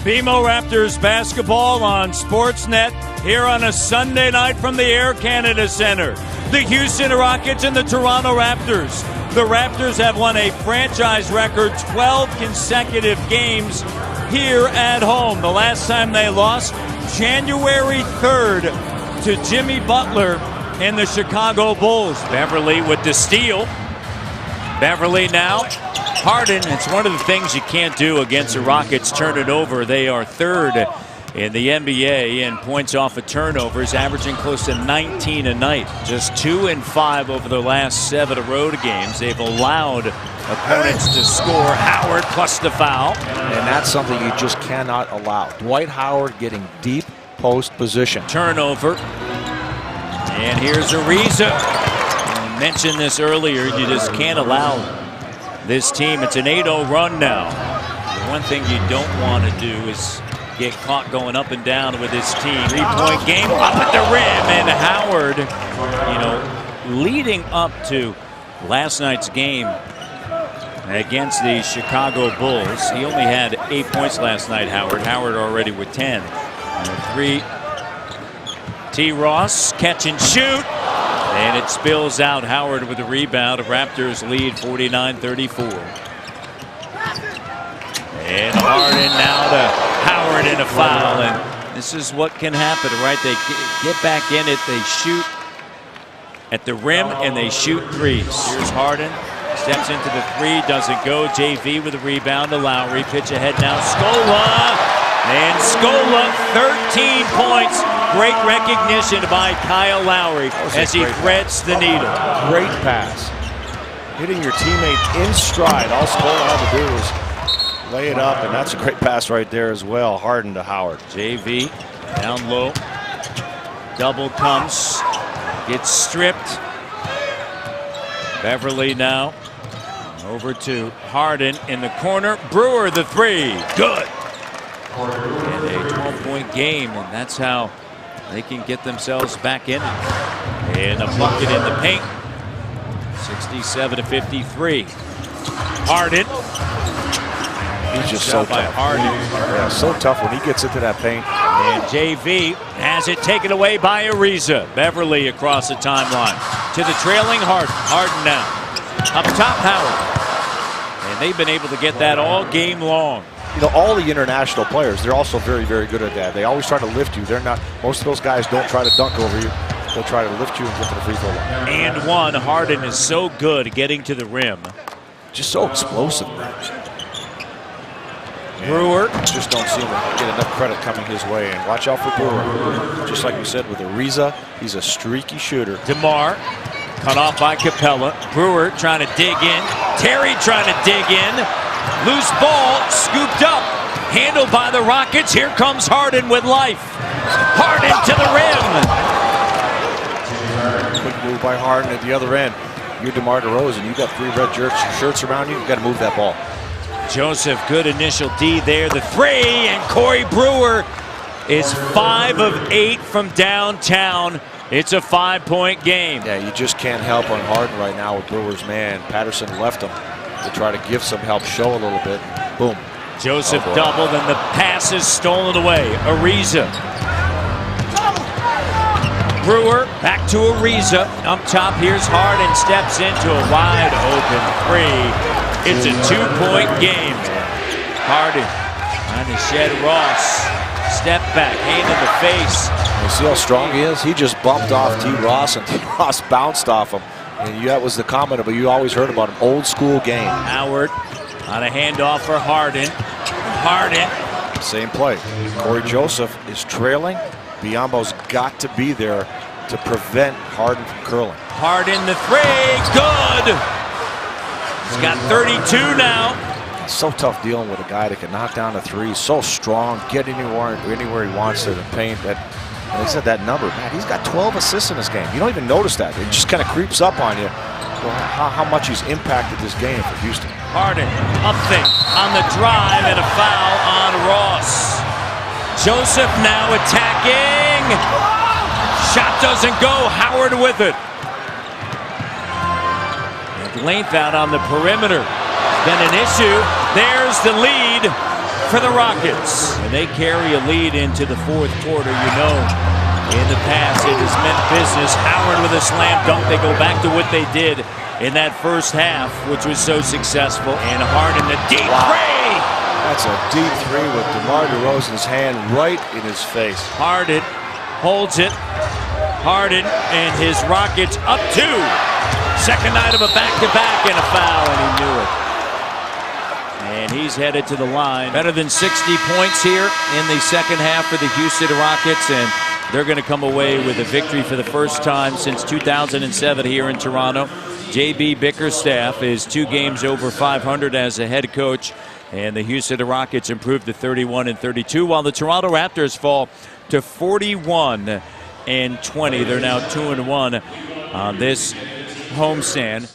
BMO Raptors basketball on Sportsnet here on a Sunday night from the Air Canada Center. The Houston Rockets and the Toronto Raptors. The Raptors have won a franchise record 12 consecutive games here at home. The last time they lost, January 3rd to Jimmy Butler and the Chicago Bulls. Beverly with the steal. Beverly now. Harden, it's one of the things you can't do against the Rockets, turn it over. They are third in the NBA in points off of turnovers, averaging close to 19 a night. Just 2 and 5 over their last 7 road games. They've allowed opponents to score. Howard plus the foul. And that's something you just cannot allow. Dwight Howard getting deep post position. Turnover. And here's Ariza. I mentioned this earlier, you just can't allow this team. It's an 8-0 run now. The one thing you don't want to do is get caught going up and down with this team. 3-point game up at the rim, and Howard, leading up to last night's game against the Chicago Bulls. He only had 8 points last night, Howard. Howard already with 10. And 3. T. Ross, catch and shoot. And it spills out. Howard with the rebound. Raptors lead 49-34. And Harden now to Howard in a foul. And this is what can happen, right? They get back in it. They shoot at the rim and they shoot threes. Here's Harden. Steps into the 3. Doesn't go. JV with a rebound to Lowry. Pitch ahead now. Scola. And Scola, 13 points. Great recognition by Kyle Lowry as he threads the needle. Great pass. Hitting your teammate in stride. All Scola had to do was lay it up, and that's a great pass right there as well. Harden to Howard. JV down low. Double comes. Gets stripped. Beverly now. Over to Harden in the corner. Brewer the 3. Good. And a 12-point game, and that's how they can get themselves back in it. And a bucket in the paint. 67-53. Harden. He's just so by tough. Harden. Yeah, so tough when he gets into that paint. And JV has it taken away by Ariza. Beverly across the timeline to the trailing Harden. Harden now. Up top, Howard. And they've been able to get that all game long. All the international players, they're also very, very good at that. They always try to lift you. They're not, most of those guys don't try to dunk over you. They'll try to lift you and get to the free throw line. And one, Harden is so good getting to the rim. Just so explosive, man. Brewer. Just don't see him get enough credit coming his way. And watch out for Brewer. Just like we said with Ariza, he's a streaky shooter. DeMar, cut off by Capella. Brewer trying to dig in. Terry trying to dig in. Loose ball, scooped up, handled by the Rockets. Here comes Harden with life. Harden to the rim. Quick move by Harden at the other end. You're DeMar DeRozan. You got 3 red shirts around you. You got to move that ball. Joseph, good initial D there. The 3, and Corey Brewer is 5 of 8 from downtown. It's a 5-point game. Yeah, you just can't help on Harden right now with Brewer's man. Patterson left him to try to give some help, show a little bit. Boom. Joseph doubled, and the pass is stolen away. Ariza. Brewer back to Ariza. Up top, here's Harden. Steps into a wide open 3. It's a 2-point game. Harden trying to shed Ross. Step back, hand in the face. You see how strong he is? He just bumped off T. Ross, and T. Ross bounced off him. And that was the comment about you always heard about him. Old school game. Howard on a handoff for Harden. Harden. Same play. Corey Joseph is trailing. Biyombo's got to be there to prevent Harden from curling. Harden the 3. Good. He's got 32 now. It's so tough dealing with a guy that can knock down a 3. So strong. Get anywhere he wants to the paint. And they said that number, man, he's got 12 assists in this game. You don't even notice that. It just kind of creeps up on you how much he's impacted this game for Houston. Harden up thick on the drive, and a foul on Ross. Joseph now attacking. Shot doesn't go. Howard with it. And length out on the perimeter. Been an issue. There's the lead. for the Rockets. And they carry a lead into the fourth quarter. You know, in the past, it has meant business. Howard with a slam dunk. They go back to what they did in that first half, which was so successful. And Harden, a deep three. That's a deep three with DeMar DeRozan's hand right in his face. Harden holds it. Harden and his Rockets up 2. Second night of a back-to-back and a foul, and he knew it. And he's headed to the line. Better than 60 points here in the second half for the Houston Rockets, and they're going to come away with a victory for the first time since 2007 here in Toronto. J.B. Bickerstaff is 2 games over 500 as a head coach, and the Houston Rockets improved to 31-32, while the Toronto Raptors fall to 41-20. They're now 2-1 on this homestand.